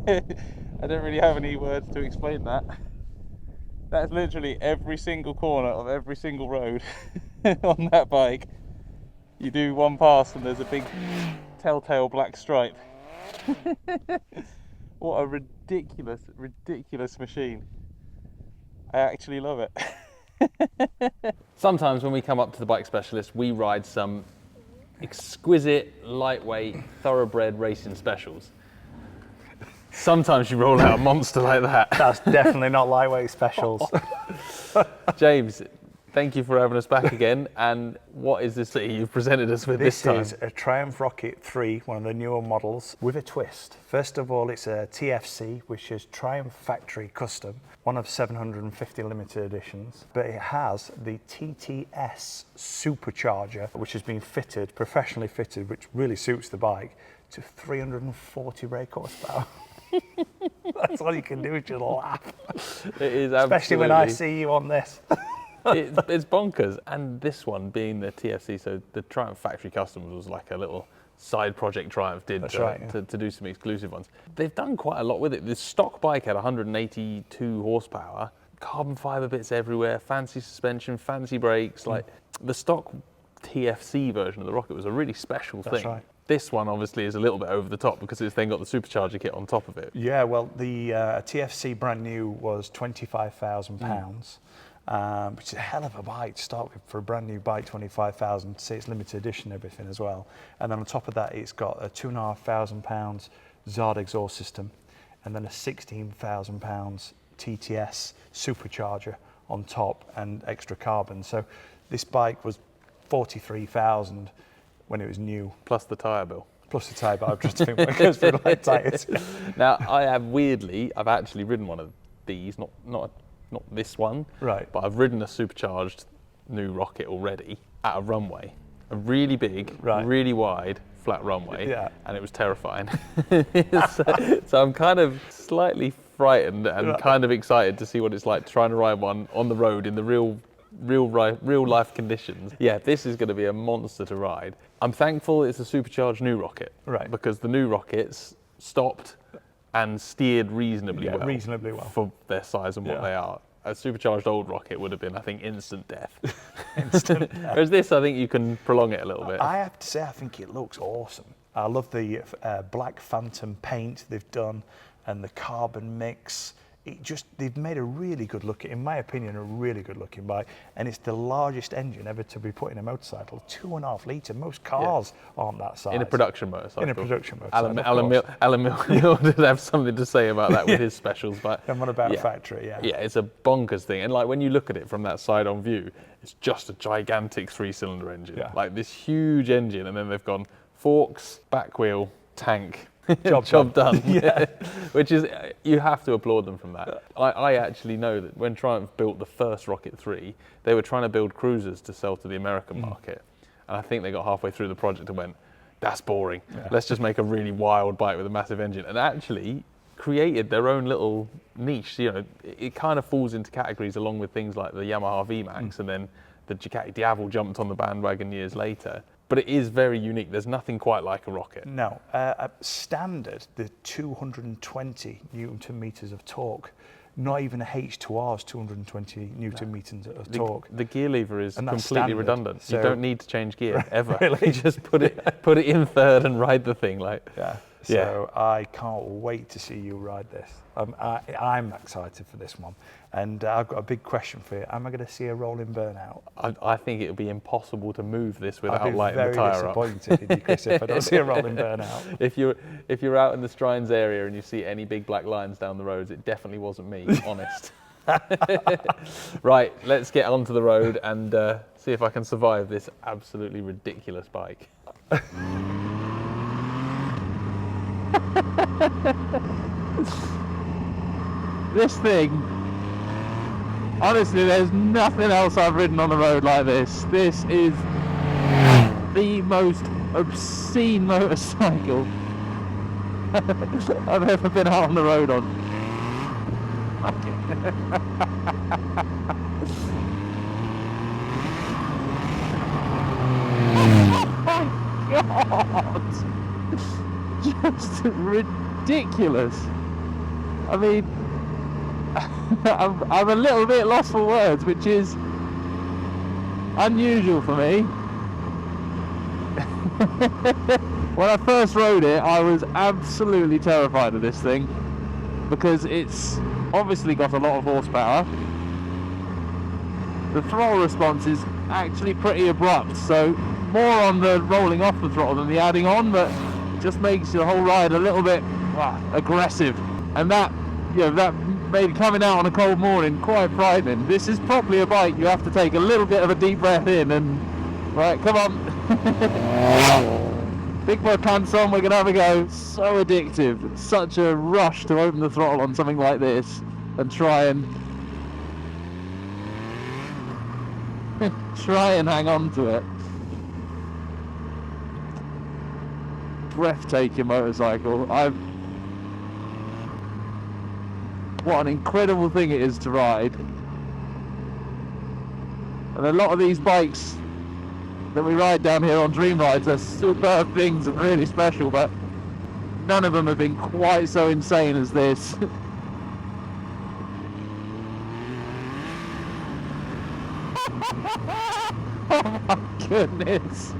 I don't really have any words to explain that. That's literally every single corner of every single road on that bike. You do one pass and there's a big telltale black stripe. What a ridiculous, ridiculous machine. I actually love it. Sometimes when we come up to the bike specialist, we ride some exquisite, lightweight, thoroughbred racing specials. Sometimes you roll out a monster like that. That's definitely not lightweight specials. James, thank you for having us back again. And what is this that you've presented us with this time? This is a Triumph Rocket 3, one of the newer models, with a twist. First of all, it's a TFC, which is Triumph Factory Custom, one of 750 limited editions. But it has the TTS Supercharger, which has been fitted, professionally fitted, which really suits the bike, to 340 brake horsepower. That's all you can do is just laugh. It is especially when I see you on this. It's bonkers. And this one being the TFC, so the Triumph Factory Customs was like a little side project Triumph did to do some exclusive ones. They've done quite a lot with it. The stock bike had 182 horsepower, carbon fiber bits everywhere, fancy suspension, fancy brakes. Like the stock TFC version of the Rocket was a really special thing. That's right. This one obviously is a little bit over the top because it's then got the supercharger kit on top of it. Yeah, well, the TFC brand new was £25,000, which is a hell of a bike to start with for a brand new bike. 25,000. See, it's limited edition, everything as well. And then on top of that, it's got a £2,500 Zard exhaust system, and then a £16,000 TTS supercharger on top and extra carbon. So this bike was 43,000 when it was new. Plus the tyre bill. Plus the tyre bill. I'm just thinking what goes through like tyres. Now, I've actually ridden one of these, not this one, right? But I've ridden a supercharged new Rocket already at a runway, a really big, really wide, flat runway, and it was terrifying. so I'm kind of slightly frightened and kind of excited to see what it's like trying to ride one on the road in the real life conditions. Yeah, this is going to be a monster to ride. I'm thankful it's a supercharged new Rocket, because the new Rockets stopped and steered reasonably well for their size and what they are. A supercharged old Rocket would have been, I think, instant death. Instant death. Whereas this, I think you can prolong it a little bit. I have to say, I think it looks awesome. I love the black Phantom paint they've done and the carbon mix. They've made a really good looking, in my opinion, a really good looking bike, and it's the largest engine ever to be put in a motorcycle, 2.5 litre. Most cars aren't that size. In a production motorcycle. In a production motorcycle. Alan Mill did have something to say about that with his specials, but and what about a factory? Yeah, it's a bonkers thing, and like when you look at it from that side-on view, it's just a gigantic 3-cylinder engine, like this huge engine, and then they've gone forks, back wheel, tank. Job done. Yeah. Which is, you have to applaud them from that. I actually know that when Triumph built the first Rocket 3, they were trying to build cruisers to sell to the American market. And I think they got halfway through the project and went, that's boring. Let's just make a really wild bike with a massive engine. And actually created their own little niche. You know, it kind of falls into categories along with things like the Yamaha VMAX and then the Ducati Diavel jumped on the bandwagon years later. But it is very unique. There's nothing quite like a Rocket. No. Standard, the 220 Newton meters of torque. Not even a H2R's 220 Newton meters of torque. The gear lever is completely redundant. So you don't need to change gear ever. Really? You just put it in third and ride the thing like. So I can't wait to see you ride this. I'm excited for this one. And I've got a big question for you. Am I going to see a rolling burnout? I think it would be impossible to move this without lighting the tyre up. I'd be very disappointed in you, Chris, if I don't see a rolling burnout. If you're out in the Strines area and you see any big black lines down the roads, it definitely wasn't me, honest. Right, let's get onto the road and see if I can survive this absolutely ridiculous bike. This thing, honestly, there's nothing else I've ridden on the road like this. This is the most obscene motorcycle I've ever been out on the road on. Oh my God! Just ridiculous. I mean, I'm a little bit lost for words, which is unusual for me. When I first rode it, I was absolutely terrified of this thing because it's obviously got a lot of horsepower. The throttle response is actually pretty abrupt, so more on the rolling off the throttle than the adding on, but it just makes the whole ride a little bit aggressive, and that, you know, that made coming out on a cold morning quite frightening. This is probably a bike you have to take a little bit of a deep breath in and, right, come on. Big boy pants on, we're gonna have a go. So addictive. It's such a rush to open the throttle on something like this and try and hang on to it. Breathtaking motorcycle. What an incredible thing it is to ride. And a lot of these bikes that we ride down here on Dream Rides are superb things and really special, but none of them have been quite so insane as this. Oh my goodness.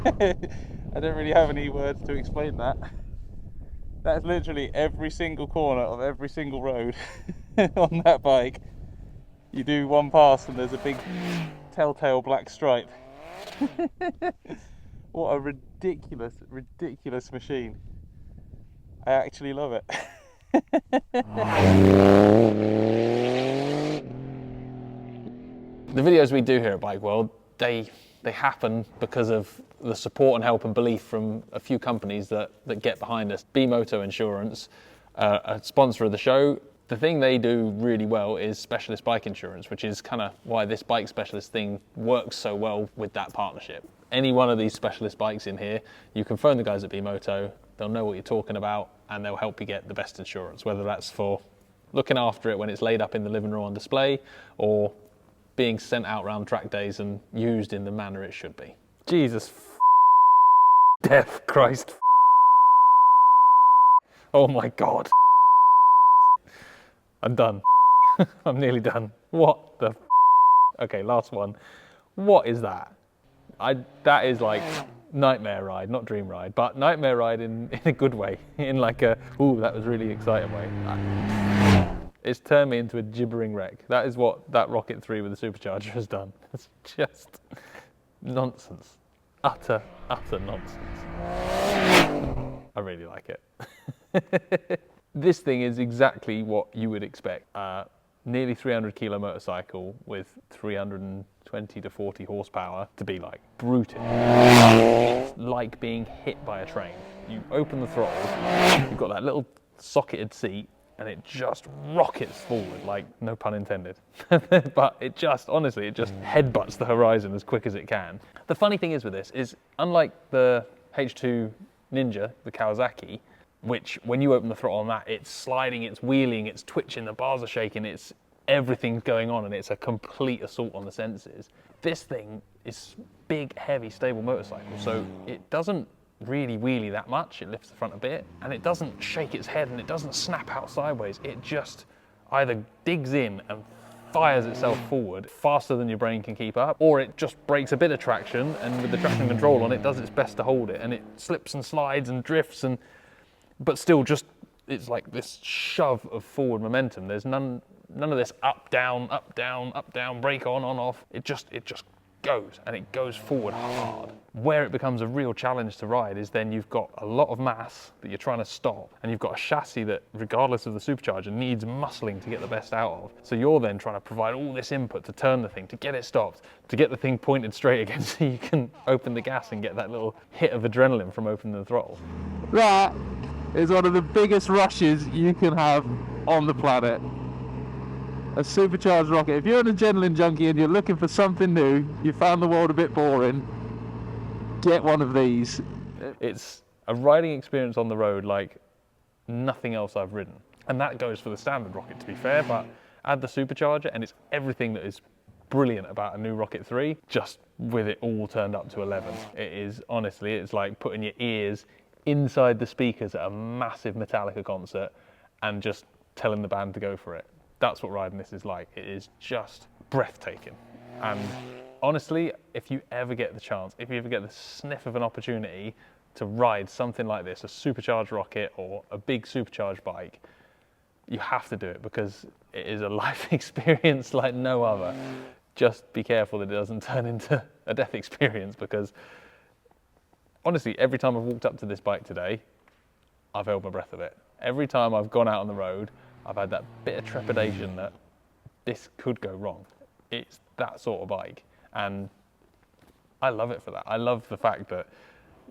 I don't really have any words to explain that. That's literally every single corner of every single road on that bike. You do one pass and there's a big telltale black stripe. What a ridiculous, ridiculous machine. I actually love it. The videos we do here at Bike World, they happen because of the support and help and belief from a few companies that get behind us. B-Moto Insurance, a sponsor of the show. The thing they do really well is specialist bike insurance, which is kind of why this bike specialist thing works so well with that partnership. Any one of these specialist bikes in here, you can phone the guys at B-Moto, they'll know what you're talking about, and they'll help you get the best insurance, whether that's for looking after it when it's laid up in the living room on display, or being sent out around track days and used in the manner it should be. Jesus death Christ. Oh my God. I'm done. I'm nearly done. What the Okay, last one. What is that? That is like nightmare ride, not dream ride, but nightmare ride in a good way, in like a, ooh, that was really exciting way. It's turned me into a gibbering wreck. That is what that Rocket 3 with the Supercharger has done. It's just nonsense. Utter nonsense. I really like it. This thing is exactly what you would expect. Nearly 300 kilo motorcycle with 320 to 40 horsepower to be like brutal. It's like being hit by a train. You open the throttle, you've got that little socketed seat, and it just rockets forward, like, no pun intended. But it just, honestly, it just headbutts the horizon as quick as it can. The funny thing is with this is, unlike the H2 Ninja, the Kawasaki, which when you open the throttle on that, it's sliding, it's wheeling, it's twitching, the bars are shaking, it's everything's going on, and it's a complete assault on the senses. This thing is big, heavy, stable motorcycle, so it doesn't really wheelie that much. It lifts the front a bit, and it doesn't shake its head, and it doesn't snap out sideways. It just either digs in and fires itself forward faster than your brain can keep up, or it just breaks a bit of traction, and with the traction control on, it does its best to hold it, and it slips and slides and drifts, but still just, it's like this shove of forward momentum. There's none of this up, down, brake on, off. It just goes, and it goes forward hard. Where it becomes a real challenge to ride is then you've got a lot of mass that you're trying to stop, and you've got a chassis that, regardless of the supercharger, needs muscling to get the best out of. So you're then trying to provide all this input to turn the thing, to get it stopped, to get the thing pointed straight again so you can open the gas and get that little hit of adrenaline from opening the throttle. That is one of the biggest rushes you can have on the planet. A supercharged rocket. If you're an adrenaline junkie and you're looking for something new, you found the world a bit boring, get one of these. It's a riding experience on the road like nothing else I've ridden. And that goes for the standard Rocket, to be fair, but add the supercharger and it's everything that is brilliant about a new Rocket 3, just with it all turned up to 11. It is, honestly, it's like putting your ears inside the speakers at a massive Metallica concert and just telling the band to go for it. That's what riding this is like. It is just breathtaking. And honestly, if you ever get the chance, if you ever get the sniff of an opportunity to ride something like this, a supercharged rocket or a big supercharged bike, you have to do it because it is a life experience like no other. Just be careful that it doesn't turn into a death experience, because honestly, every time I've walked up to this bike today, I've held my breath a bit. Every time I've gone out on the road, I've had that bit of trepidation that this could go wrong. It's that sort of bike, and I love it for that. I love the fact that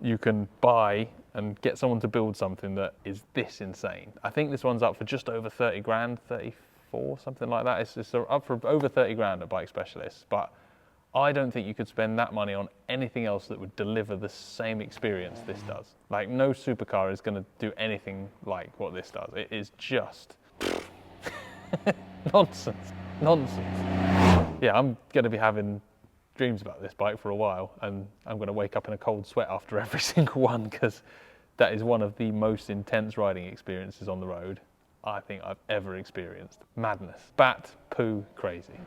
you can buy and get someone to build something that is this insane. I think this one's up for just over 30 grand, 34, something like that. It's up for over 30 grand at Bike Specialists, but I don't think you could spend that money on anything else that would deliver the same experience this does. Like, no supercar is going to do anything like what this does. It is just nonsense. Yeah, I'm going to be having dreams about this bike for a while, and I'm going to wake up in a cold sweat after every single one, because that is one of the most intense riding experiences on the road I think I've ever experienced. Madness. Bat, poo, crazy.